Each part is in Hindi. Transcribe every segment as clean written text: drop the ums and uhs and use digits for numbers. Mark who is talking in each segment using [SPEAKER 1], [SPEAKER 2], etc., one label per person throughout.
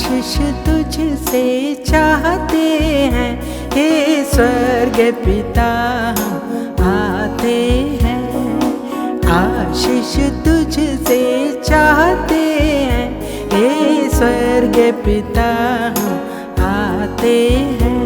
[SPEAKER 1] आशीष तुझसे चाहते हैं, हे स्वर्ग पिता हम आते हैं। आशीष तुझसे चाहते हैं, हे स्वर्ग पिता हम आते हैं।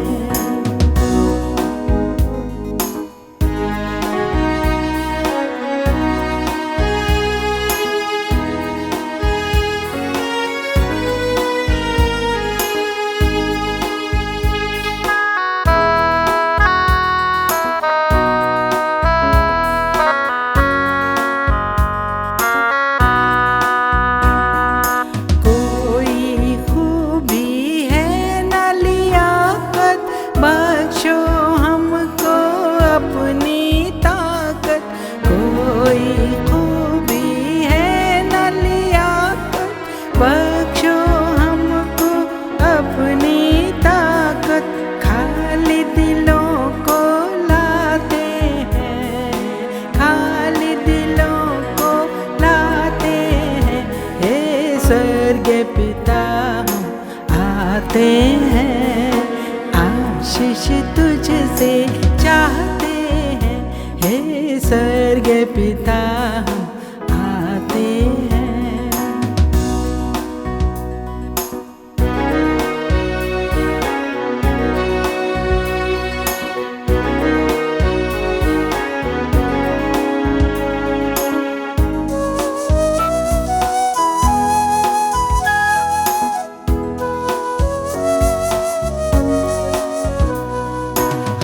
[SPEAKER 1] आशीष तुझसे चाहते हैं, हे स्वर्ग पिता हम आते हैं।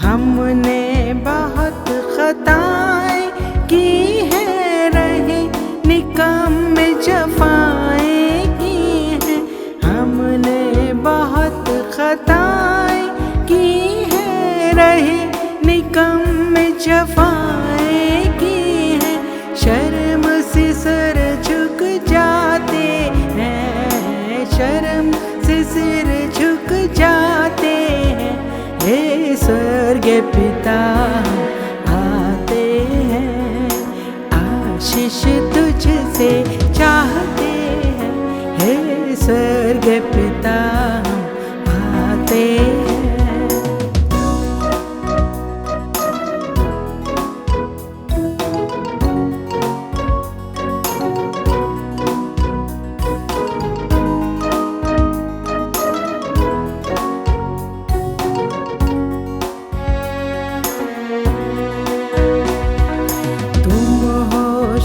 [SPEAKER 1] हमने बहुत खताएं की है, रहे निकम्मे जफाएं की हैं। हमने बहुत खताएं की है, रहे निकम्मे जफाएं की हैं। शर्म से सर झुक जाते हैं, शर्म से सिर झुक जाते हैं, हे स्वर्ग पिता आते हैं। आशीष तुझसे चाहते हैं, हे स्वर्ग पिता आते हैं।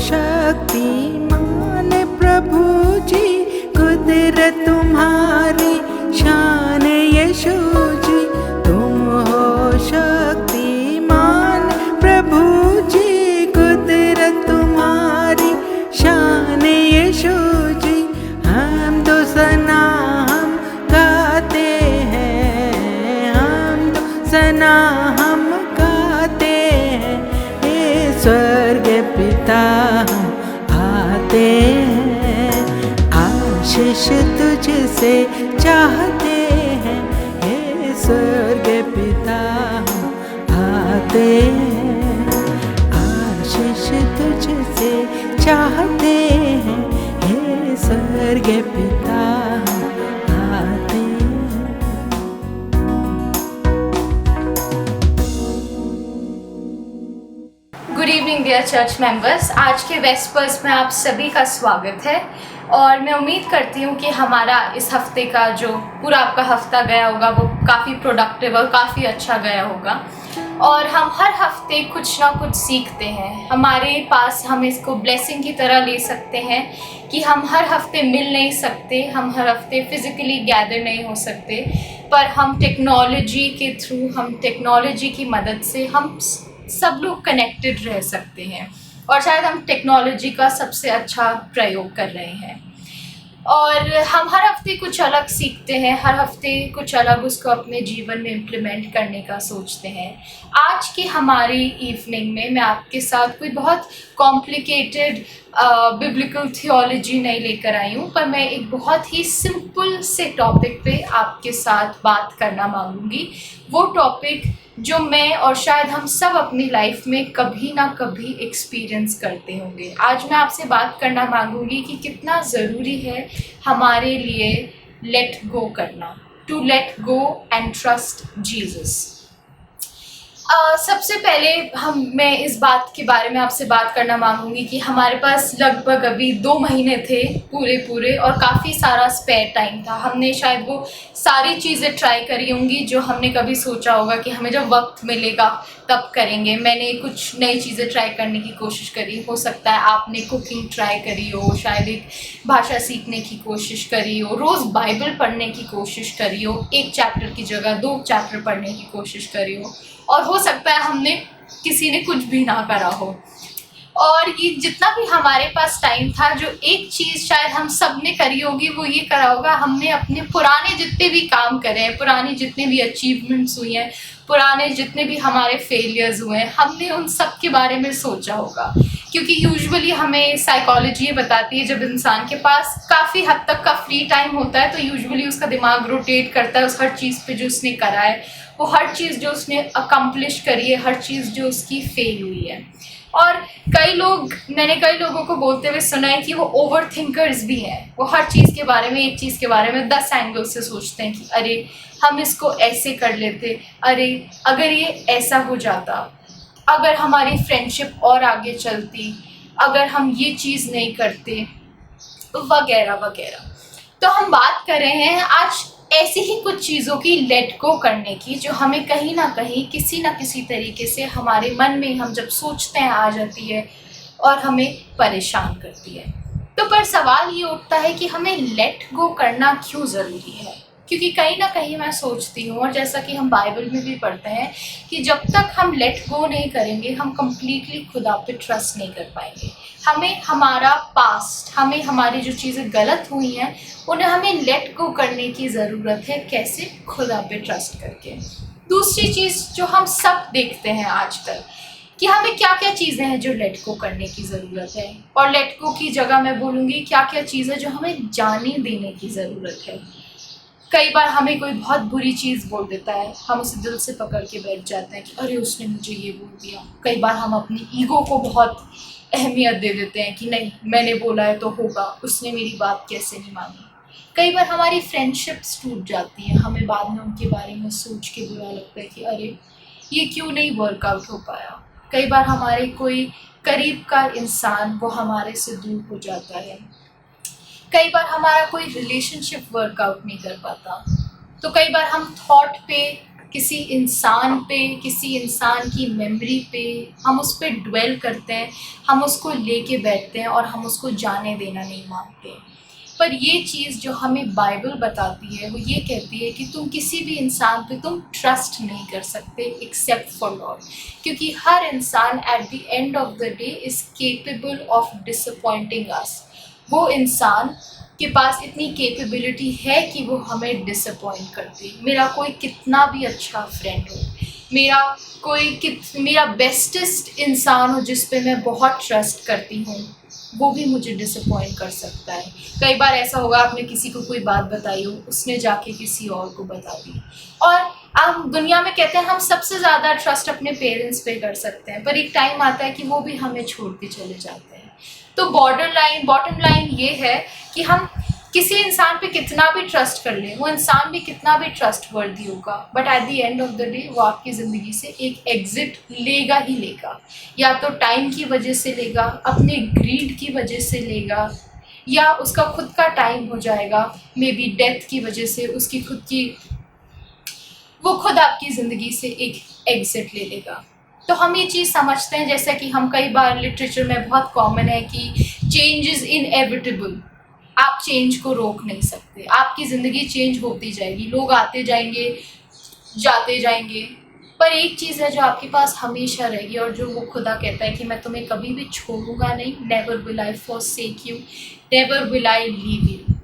[SPEAKER 1] शक्तिमान प्रभु जी, कुदरत तुम्हारी शान यीशु जी। तुम हो शक्तिमान प्रभु जी, कुदरत तुम्हारी शान यीशु जी। हम तो सना हम गाते हैं, हम तो सना हम गाते हैं, हे स्वर्ग पिता आते हैं। आशीष तुझसे चाहते हैं, हे स्वर्ग पिता आते हैं। आशीष तुझसे चाहते हैं, हे स्वर्ग पिता आते हैं।
[SPEAKER 2] Good evening dear church members. आज के वेस्पर्स में आप सभी का स्वागत है और मैं उम्मीद करती हूँ कि हमारा इस हफ्ते का जो पूरा आपका हफ्ता गया होगा वो काफ़ी प्रोडक्टिव और काफ़ी अच्छा गया होगा। और हम हर हफ्ते कुछ ना कुछ सीखते हैं। हमारे पास हम इसको ब्लेसिंग की तरह ले सकते हैं कि हम हर हफ्ते मिल नहीं सकते, हम हर हफ्ते फिज़िकली गैदर नहीं हो सकते, पर हम टेक्नोलॉजी के थ्रू, हम टेक्नोलॉजी की मदद से हम सब लोग कनेक्टेड रह सकते हैं और शायद हम टेक्नोलॉजी का सबसे अच्छा प्रयोग कर रहे हैं। और हम हर हफ्ते कुछ अलग सीखते हैं, हर हफ्ते कुछ अलग उसको अपने जीवन में इम्प्लीमेंट करने का सोचते हैं। आज की हमारी इवनिंग में मैं आपके साथ कोई बहुत कॉम्प्लिकेटेड बिब्लिकल थियोलॉजी नहीं लेकर आई हूँ, पर मैं एक बहुत ही सिंपल से टॉपिक पे आपके साथ बात करना मांगूंगी। वो टॉपिक जो मैं और शायद हम सब अपनी लाइफ में कभी ना कभी एक्सपीरियंस करते होंगे। आज मैं आपसे बात करना मांगूंगी कि कितना ज़रूरी है हमारे लिए लेट गो करना, to let go and trust Jesus. सबसे पहले मैं इस बात के बारे में आपसे बात करना मांगूंगी कि हमारे पास लगभग अभी 2 महीने थे पूरे और काफ़ी सारा स्पेयर टाइम था। हमने शायद वो सारी चीज़ें ट्राई करी होंगी जो हमने कभी सोचा होगा कि हमें जब वक्त मिलेगा तब करेंगे। मैंने कुछ नई चीज़ें ट्राई करने की कोशिश करी, हो सकता है आपने कुकिंग ट्राई करी हो, शायद एक भाषा सीखने की कोशिश करी हो, रोज़ बाइबल पढ़ने की कोशिश करी हो, 1 चैप्टर की जगह 2 चैप्टर पढ़ने की कोशिश करी हो, और हो सकता है किसी ने कुछ भी ना करा हो। और ये जितना भी हमारे पास टाइम था, जो एक चीज़ शायद हम सब ने करी होगी वो ये करा होगा, हमने अपने पुराने जितने भी काम करे हैं, पुराने जितने भी अचीवमेंट्स हुई हैं, पुराने जितने भी हमारे फेलियर्स हुए हैं, हमने उन सब के बारे में सोचा होगा। क्योंकि यूजुअली हमें साइकोलॉजी ये बताती है, जब इंसान के पास काफ़ी हद तक का फ्री टाइम होता है तो यूजुअली उसका दिमाग रोटेट करता है उस हर चीज़ पे जो उसने करा है, वो हर चीज़ जो उसने अकम्प्लिश करी है, हर चीज़ जो उसकी फेल हुई है। और मैंने कई लोगों को बोलते हुए सुना है कि वो ओवर थिंकर्स भी हैं। वो हर चीज़ के बारे में, एक चीज़ के बारे में 10 एंगल से सोचते हैं कि अरे हम इसको ऐसे कर लेते, अरे अगर ये ऐसा हो जाता, अगर हमारी फ्रेंडशिप और आगे चलती, अगर हम ये चीज़ नहीं करते, वगैरह वगैरह। तो हम बात कर रहे हैं आज ऐसी ही कुछ चीज़ों की लेट गो करने की, जो हमें कहीं ना कहीं किसी ना किसी तरीके से हमारे मन में हम जब सोचते हैं आ जाती है और हमें परेशान करती है। तो पर सवाल ये उठता है कि हमें लेट गो करना क्यों ज़रूरी है? क्योंकि कहीं ना कहीं मैं सोचती हूँ, और जैसा कि हम बाइबल में भी पढ़ते हैं, कि जब तक हम लेट गो नहीं करेंगे हम कम्प्लीटली खुदा पे ट्रस्ट नहीं कर पाएंगे। हमें हमारा पास्ट, हमें हमारी जो चीज़ें गलत हुई हैं उन्हें हमें लेट गो करने की ज़रूरत है। कैसे? खुदा पे ट्रस्ट करके। दूसरी चीज़ जो हम सब देखते हैं आजकल, कि हमें क्या क्या चीज़ें हैं जो लेट गो करने की ज़रूरत है, और लेट गो की जगह मैं बोलूँगी क्या क्या चीज़ें जो हमें जाने देने की ज़रूरत है। कई बार हमें कोई बहुत बुरी चीज़ बोल देता है, हम उसे दिल से पकड़ के बैठ जाते हैं कि अरे उसने मुझे ये बोल दिया। कई बार हम अपनी ईगो को बहुत अहमियत दे देते हैं कि नहीं, मैंने बोला है तो होगा, उसने मेरी बात कैसे नहीं मानी। कई बार हमारी फ्रेंडशिप्स टूट जाती हैं, हमें बाद में उनके बारे में सोच के बुरा लगता है कि अरे ये क्यों नहीं वर्कआउट हो पाया। कई बार हमारे कोई करीब का इंसान वो हमारे से दूर हो जाता है। कई बार हमारा कोई रिलेशनशिप वर्कआउट नहीं कर पाता। तो कई बार हम थॉट पे, किसी इंसान पे, किसी इंसान की मेमोरी पे हम उस पर ड्वेल करते हैं, हम उसको लेके बैठते हैं और हम उसको जाने देना नहीं मांगते। पर ये चीज़ जो हमें बाइबल बताती है वो ये कहती है कि तुम किसी भी इंसान पे तुम ट्रस्ट नहीं कर सकते एक्सेप्ट फॉर लॉर्ड, क्योंकि हर इंसान at the end of the day is capable of disappointing us. वो इंसान के पास इतनी कैपेबिलिटी है कि वो हमें डिसअपॉइंट कर दे। मेरा कोई कितना भी अच्छा फ्रेंड हो, मेरा बेस्टेस्ट इंसान हो जिस पे मैं बहुत ट्रस्ट करती हूँ, वो भी मुझे डिसअपॉइंट कर सकता है। कई बार ऐसा होगा, आपने किसी को कोई बात बताई हो, उसने जाके किसी और को बता दी। और हम दुनिया में कहते हैं हम सबसे ज़्यादा ट्रस्ट अपने पेरेंट्स पे कर सकते हैं, पर एक टाइम आता है कि वो भी हमें छोड़ के चले जाते हैं। तो बॉटम लाइन ये है कि हम किसी इंसान पे कितना भी ट्रस्ट कर लें, वो इंसान भी कितना भी ट्रस्टवर्दी होगा, but at the end of the day वो आपकी ज़िंदगी से एक एग्ज़िट लेगा ही लेगा। या तो टाइम की वजह से लेगा, अपने ग्रीड की वजह से लेगा, या उसका खुद का टाइम हो जाएगा, मे बी डेथ की वजह से वो खुद आपकी ज़िंदगी से एक एग्ज़िट ले लेगा। तो हम ये चीज़ समझते हैं, जैसा कि हम कई बार लिटरेचर में बहुत कॉमन है कि चेंज इज़ इनएविटेबल। आप चेंज को रोक नहीं सकते, आपकी ज़िंदगी चेंज होती जाएगी, लोग आते जाएंगे, जाते जाएंगे, पर एक चीज़ है जो आपके पास हमेशा रहेगी, और जो वो खुदा कहता है कि मैं तुम्हें कभी भी छोड़ूंगा नहीं। Never will I forsake you, never will I leave you.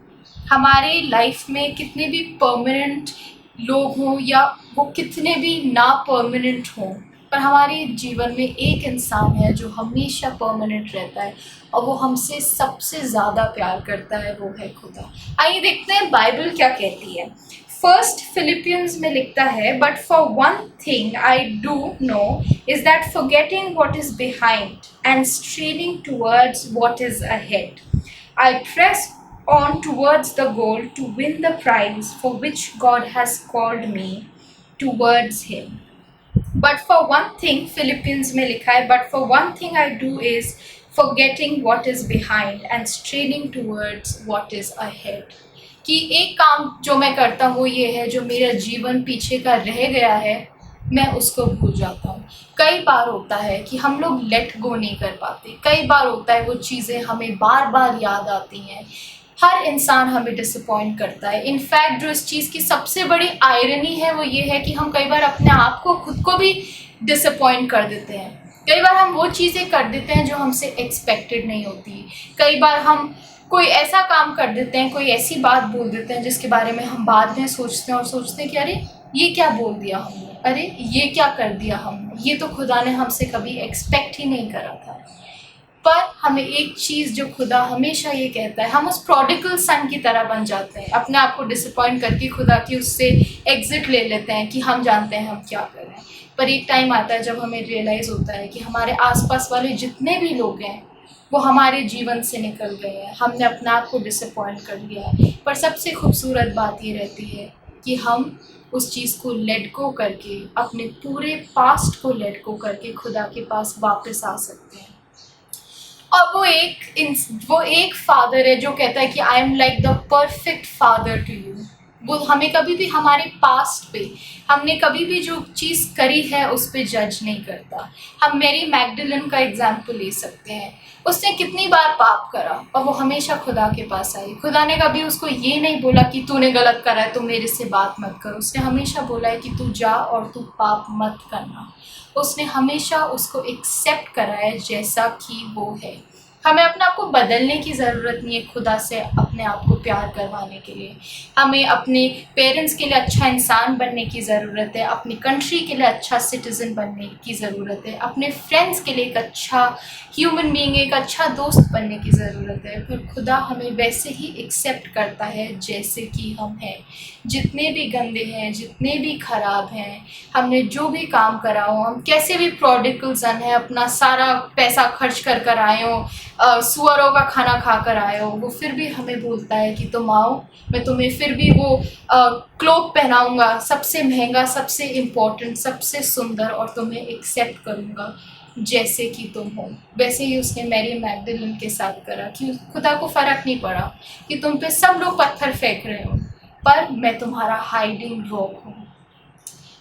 [SPEAKER 2] हमारे लाइफ में कितने भी परमानेंट लोग हों या वो कितने भी ना परमानेंट हों, पर हमारे जीवन में एक इंसान है जो हमेशा परमानेंट रहता है, और वो हमसे सबसे ज़्यादा प्यार करता है, वो है खुदा। आइए देखते हैं बाइबल क्या कहती है। फर्स्ट फिलिपियंस में लिखता है, but for one thing I do know is that forgetting what is behind and straining towards what is ahead, I press on towards the goal to win the prize for which God has called me towards Him. But for one thing, Philippians में लिखा है, but for one thing I do is forgetting what is behind and straining towards what is ahead. कि एक काम जो मैं करता हूँ वो ये है, जो मेरा जीवन पीछे का रह गया है मैं उसको भूल जाता हूँ। कई बार होता है कि हम लोग लेट गो नहीं कर पाते, कई बार होता है वो चीज़ें हमें बार बार याद आती हैं। हर इंसान हमें डिसअपॉइंट करता है। इनफैक्ट जो इस चीज़ की सबसे बड़ी आयरनी है वो ये है कि हम कई बार अपने आप को खुद को भी डिसअपॉइंट कर देते हैं। कई बार हम वो चीज़ें कर देते हैं जो हमसे एक्सपेक्टेड नहीं होती। कई बार हम कोई ऐसा काम कर देते हैं, कोई ऐसी बात बोल देते हैं जिसके बारे में हम बाद में सोचते हैं और सोचते हैं कि अरे ये क्या बोल दिया हमने, अरे ये क्या कर दिया हमने, ये तो खुदा ने हमसे कभी एक्सपेक्ट ही नहीं करा था। पर हमें एक चीज़ जो खुदा हमेशा ये कहता है, हम उस प्रोडिगल सन की तरह बन जाते हैं, अपने आप को डिसअपॉइंट करके खुदा की उससे एग्जिट ले लेते हैं कि हम जानते हैं हम क्या कर रहे हैं। पर एक टाइम आता है जब हमें रियलाइज़ होता है कि हमारे आसपास वाले जितने भी लोग हैं वो हमारे जीवन से निकल गए हैं, हमने अपने आप को डिसअपॉइंट कर लिया है। पर सबसे खूबसूरत बात ये रहती है कि हम उस चीज़ को लेट गो करके, अपने पूरे पास्ट को लेट गो करके खुदा के पास वापस आ सकते हैं। और वो एक फादर है जो कहता है कि I am like the perfect father to you. वो हमें कभी भी हमारे पास्ट पे, हमने कभी भी जो चीज़ करी है उस पर जज नहीं करता। हम मैरी मैगडलन का एग्जाम्पल ले सकते हैं। उसने कितनी बार पाप करा और वो हमेशा खुदा के पास आई। खुदा ने कभी उसको ये नहीं बोला कि तूने गलत करा है तो मेरे से बात मत कर। उसने हमेशा बोला है कि तू जा और तू पाप मत करना। उसने हमेशा उसको एक्सेप्ट करा है जैसा कि वो है। हमें अपने आप को बदलने की ज़रूरत नहीं है खुदा से अपने आप को प्यार करवाने के लिए। हमें अपने पेरेंट्स के लिए अच्छा इंसान बनने की ज़रूरत है, अपनी कंट्री के लिए अच्छा सिटीज़न बनने की ज़रूरत है, अपने फ्रेंड्स के लिए एक अच्छा ह्यूमन बीइंग, एक अच्छा दोस्त बनने की ज़रूरत है। पर खुदा हमें वैसे ही एक्सेप्ट करता है जैसे कि हम हैं, जितने भी गंदे हैं, जितने भी ख़राब हैं, हमने जो भी काम करा हो, हम कैसे भी प्रोडिगल सन हैं, अपना सारा पैसा खर्च कर आए हो, सुअरों का खाना खा कर आए हो, वो फिर भी हमें बोलता है कि तुम आओ, मैं तुम्हें फिर भी वो क्लोक पहनाऊँगा, सबसे महंगा, सबसे इम्पोर्टेंट, सबसे सुंदर, और तुम्हें एक्सेप्ट करूँगा जैसे कि तुम हो। वैसे ही उसने मैरी मैगडलन के साथ करा कि खुदा को फ़र्क नहीं पड़ा कि तुम पे सब लोग पत्थर फेंक रहे हो, पर मैं तुम्हारा हाइडिंग रॉक हूँ,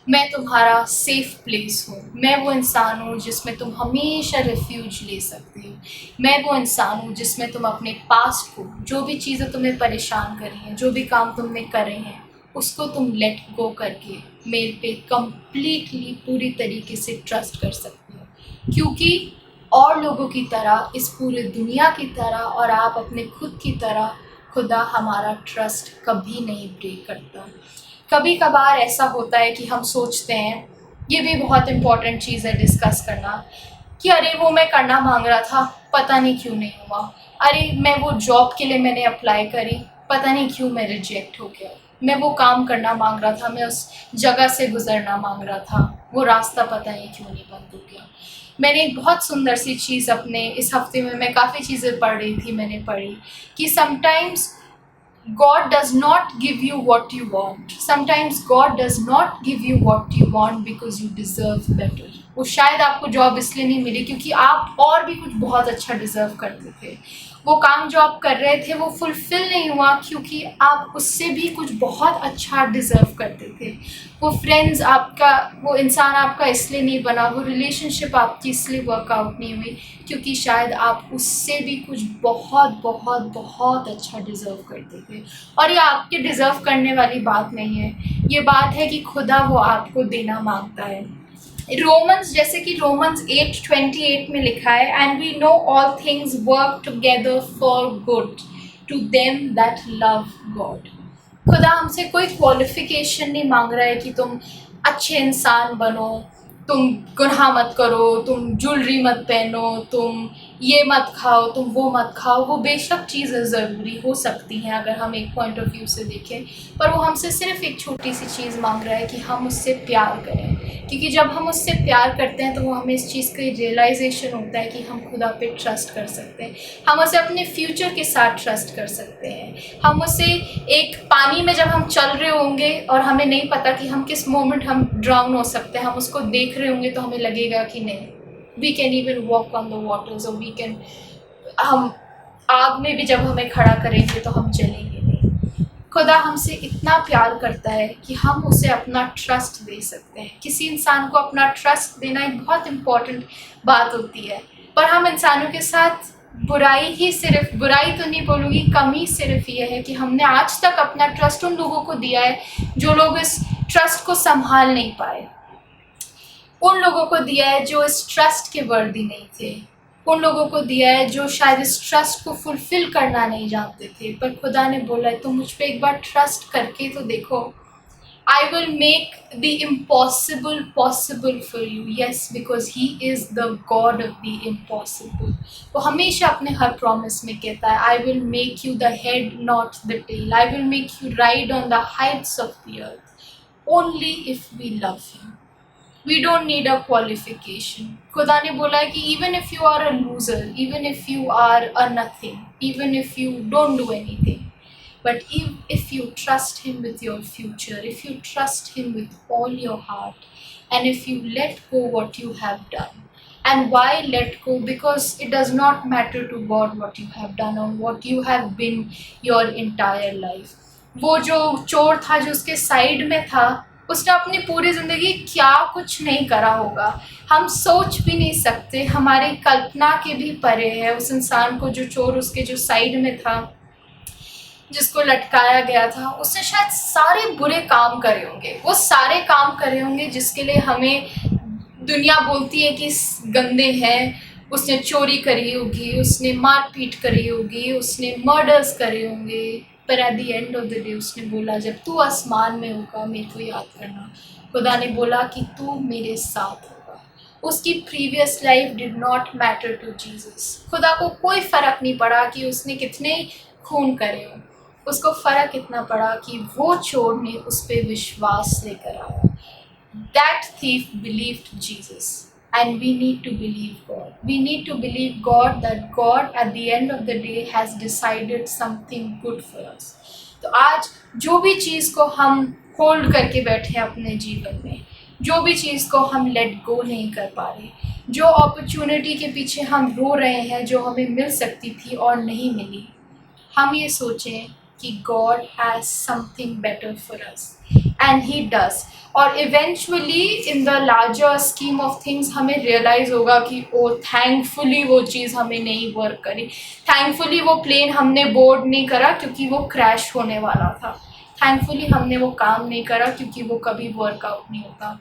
[SPEAKER 2] मैं तुम्हारा सेफ प्लेस हूँ, मैं वो इंसान हूँ जिसमें तुम हमेशा रिफ्यूज ले सकते हो, मैं वो इंसान हूँ जिसमें तुम अपने पास्ट को, जो भी चीज़ें तुम्हें परेशान कर रही हैं, जो भी काम तुमने करे हैं, उसको तुम लेट गो करके मेरे पे कंप्लीटली पूरी तरीके से ट्रस्ट कर सकते हो। क्योंकि और लोगों की तरह, इस पूरे दुनिया की तरह और आप अपने खुद की तरह, खुदा हमारा ट्रस्ट कभी नहीं ब्रेक करता। कभी कभार ऐसा होता है कि हम सोचते हैं, ये भी बहुत इम्पॉर्टेंट चीज़ है डिस्कस करना, कि अरे वो मैं करना मांग रहा था, पता नहीं क्यों नहीं हुआ, अरे मैं वो जॉब के लिए मैंने अप्लाई करी, पता नहीं क्यों मैं रिजेक्ट हो गया, मैं वो काम करना मांग रहा था, मैं उस जगह से गुजरना मांग रहा था, वो रास्ता पता नहीं क्यों नहीं बंद हो गया। मैंने एक बहुत सुंदर सी चीज़ अपने इस हफ्ते में, मैं काफ़ी चीज़ें पढ़ रही थी, मैंने पढ़ी कि sometimes God does not give you what you want. Sometimes God does not give you what you want because you deserve better. वो शायद आपको जॉब इसलिए नहीं मिली क्योंकि आप और भी कुछ बहुत अच्छा डिज़र्व करते थे। वो काम जो आप कर रहे थे वो फुलफ़िल नहीं हुआ क्योंकि आप उससे भी कुछ बहुत अच्छा डिज़र्व करते थे। वो फ्रेंड्स आपका, वो इंसान आपका इसलिए नहीं बना, वो रिलेशनशिप आपकी इसलिए वर्कआउट नहीं हुई क्योंकि शायद आप उससे भी कुछ बहुत बहुत बहुत अच्छा डिज़र्व करते थे। और ये आपके डिज़र्व करने वाली बात नहीं है, ये बात है कि खुदा वो आपको देना मांगता है। रोमन्स, जैसे कि रोमन्स 8:28 में लिखा है, and we know all things work together for good to them that love God. खुदा हमसे कोई क्वालिफिकेशन नहीं मांग रहा है कि तुम अच्छे इंसान बनो, तुम गुनाह मत करो, तुम ज्वेलरी मत पहनो, तुम ये मत खाओ, तुम वो मत खाओ, वो बेशक चीज़ें ज़रूरी हो सकती हैं अगर हम एक पॉइंट ऑफ व्यू से देखें, पर वो हमसे सिर्फ एक छोटी सी चीज़ मांग रहा है कि हम उससे प्यार करें। क्योंकि जब हम उससे प्यार करते हैं तो वो हमें इस चीज़ का रियलाइजेशन होता है कि हम खुदा पे ट्रस्ट कर सकते हैं, हम उसे अपने फ्यूचर के साथ ट्रस्ट कर सकते हैं। हम उसे एक पानी में जब हम चल रहे होंगे और हमें नहीं पता कि हम किस मोमेंट हम ड्राउन हो सकते हैं, हम उसको देख रहे होंगे तो हमें लगेगा कि नहीं, we can even walk on the waters, और वी कैन, हम आग में भी जब हमें खड़ा करेंगे तो हम जलेंगे नहीं। खुदा हमसे इतना प्यार करता है कि हम उसे अपना ट्रस्ट दे सकते हैं। किसी इंसान को अपना ट्रस्ट देना एक बहुत इम्पॉर्टेंट बात होती है, पर हम इंसानों के साथ बुराई ही, सिर्फ बुराई तो नहीं बोलूँगी, कमी सिर्फ ये है कि हमने आज तक अपना ट्रस्ट उन लोगों को दिया है जो लोग इस ट्रस्ट को संभाल नहीं पाए, उन लोगों को दिया है जो इस ट्रस्ट के वर्दी नहीं थे, उन लोगों को दिया है जो शायद इस ट्रस्ट को फुलफिल करना नहीं जानते थे। पर खुदा ने बोला है तुम मुझ पे एक बार ट्रस्ट करके तो देखो, I will make the impossible possible for you. Yes, because he is the God of the impossible. वो हमेशा अपने हर प्रॉमिस में कहता है I will make you the head not the tail, I will make you ride on the heights of the earth only if we love him. We don't need a qualification. खुदा ने बोला है कि even if you are a loser, even if you are a nothing, even if you don't do anything, but if you trust him with your future, if you trust him with all your heart, and if you let go what you have done. And why let go? Because it does not matter to God what you have done or what you have been your entire life. वो जो चोर था जो उसके साइड में था, उसने अपनी पूरी ज़िंदगी क्या कुछ नहीं करा होगा, हम सोच भी नहीं सकते, हमारी कल्पना के भी परे है। उस इंसान को, जो चोर उसके जो साइड में था, जिसको लटकाया गया था, उसने शायद सारे बुरे काम करे होंगे, वो सारे काम करे होंगे जिसके लिए हमें दुनिया बोलती है कि गंदे हैं। उसने चोरी करी होगी, उसने मारपीट करी होगी, उसने मर्डर्स करे होंगे, पर eight the end of the day उसने बोला जब तू आसमान में होगा मेरे को याद करना। खुदा ने बोला कि तू मेरे साथ होगा। उसकी previous life did not matter to Jesus. खुदा को कोई फ़र्क नहीं पड़ा कि उसने कितने खून करे हो, उसको फ़र्क इतना पड़ा कि वो चोर ने उस पर विश्वास लेकर आया। That thief believed Jesus, and we need to believe God. We need to believe God that God at the end of the day has decided something good for us. तो आज जो भी चीज़ को हम होल्ड करके बैठे हैं अपने जीवन में, जो भी चीज़ को हम लेट गो नहीं कर पा रहे, जो अपॉर्चुनिटी के पीछे हम रो रहे हैं जो हमें मिल सकती थी और नहीं मिली, हम ये सोचें कि God has something better for us and he does. और eventually in the larger scheme of things हमें रियलाइज़ होगा कि ओ थैंकफुली वो चीज़ हमें नहीं वर्क करी, थैंकफुली वो प्लेन हमने बोर्ड नहीं करा क्योंकि वो क्रैश होने वाला था, थैंकफुली हमने वो काम नहीं करा क्योंकि वो कभी वर्कआउट नहीं होता,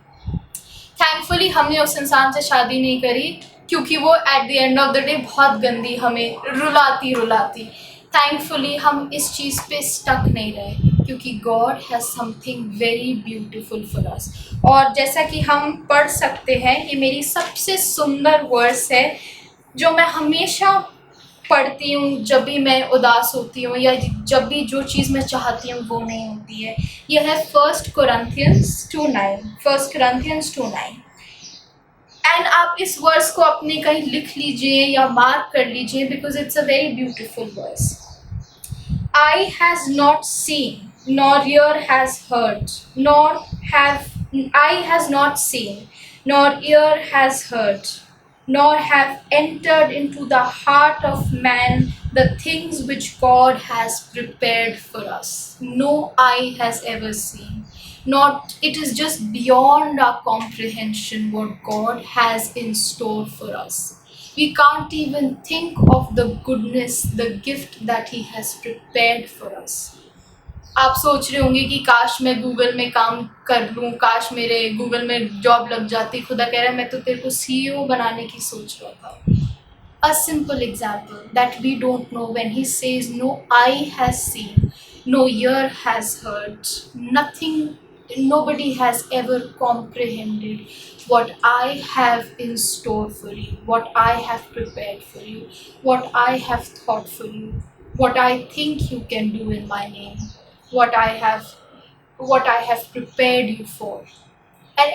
[SPEAKER 2] थैंकफुली हमने उस इंसान से शादी नहीं करी क्योंकि वो eight the end of the day बहुत गंदी हमें रुलाती। थैंकफुली हम इस चीज़ पे स्टक नहीं रहे क्योंकि God has something very beautiful for us. और जैसा कि हम पढ़ सकते हैं, ये मेरी सबसे सुंदर वर्स है जो मैं हमेशा पढ़ती हूँ जब भी मैं उदास होती हूँ या जब भी जो चीज़ मैं चाहती हूँ वो नहीं होती है। यह है 1 Corinthians 2:9। एंड आप इस वर्स को अपने कहीं लिख लीजिए या मार्क कर लीजिए because it's a very beautiful verse. Eye has not seen nor ear has heard, eye has not seen, nor ear has heard, nor have entered into the heart of man the things which God has prepared for us. No eye has ever seen. Not, it is just beyond our comprehension what God has in store for us. We can't even think of the goodness, the gift that He has prepared for us. आप सोच रहे होंगे कि काश मैं गूगल में काम कर लूँ, काश मेरे गूगल में जॉब लग जाती। खुदा कह रहा है मैं तो तेरे को CEO बनाने की सोच रहा था। A simple example that we don't know when he says no eye has seen, no ear has heard, nothing nobody has ever comprehended what I have in store for you, what I have prepared for you, what I have thought for you, what I think you can do in my name, what I have prepared you for. And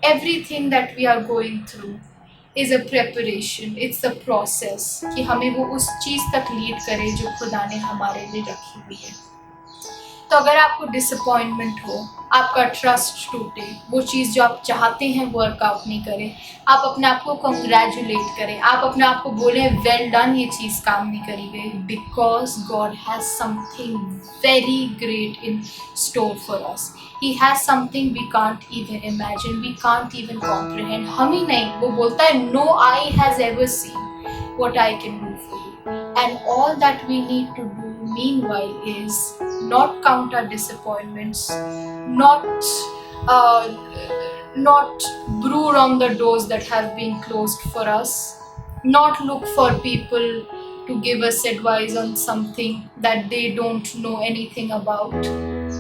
[SPEAKER 2] everything that we are going through is a preparation, it's a process कि हमें वो उस चीज़ तक लीड करे जो खुदा ने हमारे लिए रखी हुई है। तो अगर आपको डिसअपॉइंटमेंट हो, आपका ट्रस्ट टूटे, वो चीज़ जो आप चाहते हैं वर्कआउट नहीं करे, आप अपने आप को कंग्रेचुलेट करें, आप अपने आप को बोलें वेल डन, ये चीज़ काम नहीं करी गई, because God has something very great in store for us. He has something we can't even imagine, we can't even comprehend. हम ही नहीं, वो बोलता है no eye has ever seen what I can do for you. And all that we need to do meanwhile is not count our disappointments, uh, not brood on the doors that have been closed for us, not look for people to give us advice on something that they don't know anything about.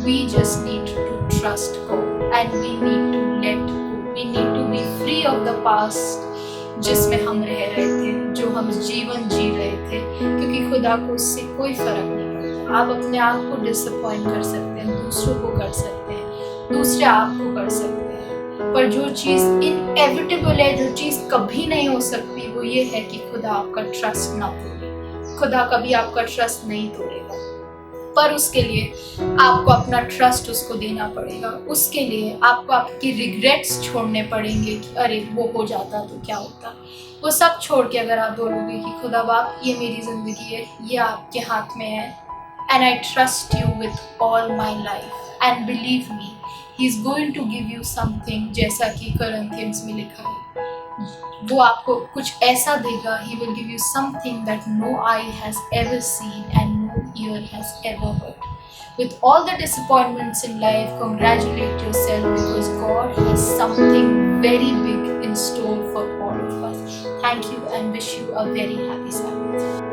[SPEAKER 2] We just need to trust God and we need to let go. We need to be free of the past जिसमें हम रह रहे थे, जो हम जीवन जी रहे थे, क्योंकि खुदा को उससे कोई फर्क नहीं पड़ता। आप अपने आप को डिसअपॉइंट कर सकते हैं, दूसरों को कर सकते हैं, दूसरे आपको कर सकते हैं, पर जो चीज़ इनएविटेबल है, जो चीज़ कभी नहीं हो सकती, वो ये है कि खुदा आपका ट्रस्ट ना तोड़े। खुदा कभी आपका ट्रस्ट नहीं तोड़ेगा, पर उसके लिए आपको अपना ट्रस्ट उसको देना पड़ेगा। उसके लिए आपको आपकी रिग्रेट्स छोड़ने पड़ेंगे कि अरे वो हो जाता तो क्या होता। वो सब छोड़ के अगर आप बोलोगे कि खुदा बाप ये मेरी ज़िंदगी है, ये आपके हाथ में है, and I trust you with all my life and believe me he is going to give you something, जैसा कि कोरिन्थियंस में लिखा है, वो आपको कुछ ऐसा देगा, he will give you something that no eye has ever seen and no ear has ever heard. With all the disappointments in life, congratulate yourself because God has something very big in store for all of us. Thank you and wish you a very happy Sabbath.